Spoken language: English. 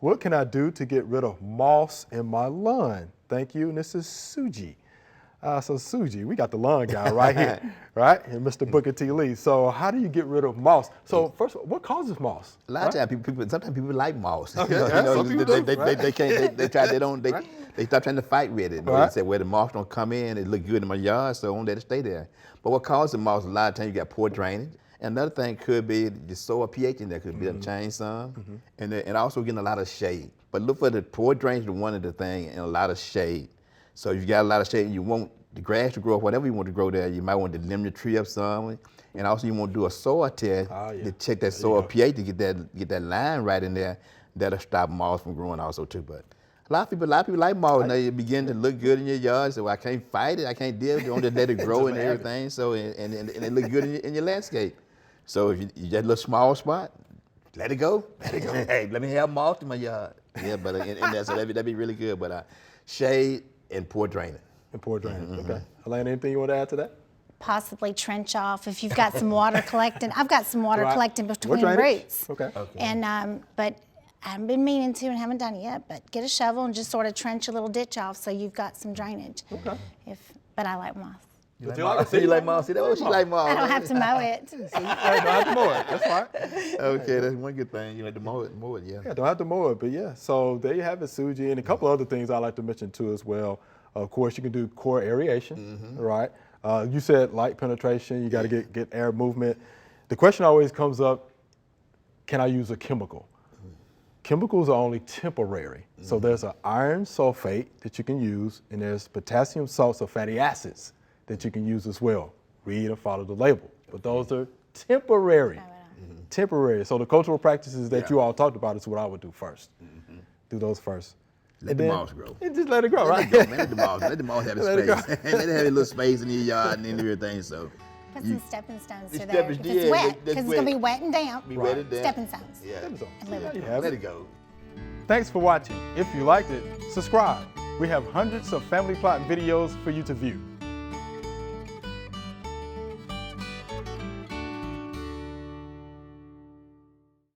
What can I do to get rid of moss in my lawn? Thank you. And this is Suji. So Suji, we got the lawn guy right here, right? And Mr. Booker T. Leigh. So how do you get rid of moss? So first of all, what causes moss? A lot of times, sometimes people like moss. Okay, They start trying to fight with it. They say, well, the moss don't come in, it look good in my yard, so I don't let it stay there. But what causes moss, a lot of times you got poor drainage. Another thing could be the soil pH in there could be changed some, and also getting a lot of shade. But look for the poor drainage, one of the things, and a lot of shade. So if you got a lot of shade and you want the grass to grow up, whatever you want to grow there, you might want to limb the tree up some. And also you want to do a soil test to check that soil pH to get that line right in there. That'll stop moss from growing also too. But a lot of people like moss. Now you begin to look good in your yard. So I can't fight it. I can't deal with it. Don't just let it grow and everything. So and it look good in your landscape. So if you get a little small spot, let it go. Let it go. Hey, let me have moss in my yard. Yeah, but so that'd be really good. But shade and poor drainage. And poor drainage. Okay. Elaine, anything you want to add to that? Possibly trench off if you've got some water collecting. I've got some water collecting between roots. Okay. And but I've been meaning to and haven't done it yet. But get a shovel and just sort of trench a little ditch off so you've got some drainage. Okay. But I like moss. You like moss? See, she like moss. I don't have to mow it. So you don't have to mow it. That's fine. Okay, that's one good thing. You have to mow it, yeah. Yeah, don't have to mow it, but yeah. So there you have it, Suji, and a couple other things I like to mention too as well. Of course, you can do core aeration, right? You said light penetration. You got to get air movement. The question always comes up: can I use a chemical? Chemicals are only temporary. So there's an iron sulfate that you can use, and there's potassium salts or fatty acids that you can use as well. Read and follow the label. But those are temporary. Temporary. So the cultural practices that you all talked about is what I would do first. Do those first. Let the moss grow. And just let it grow, right? Let the moss have its space. Let it have a little space in your yard and everything. So put some stepping stones to there. If it's wet, because it's going to be wet and damp. Stepping stones. Yeah. Let it go. Thanks for watching. If you liked it, subscribe. We have hundreds of family plot videos for you to view.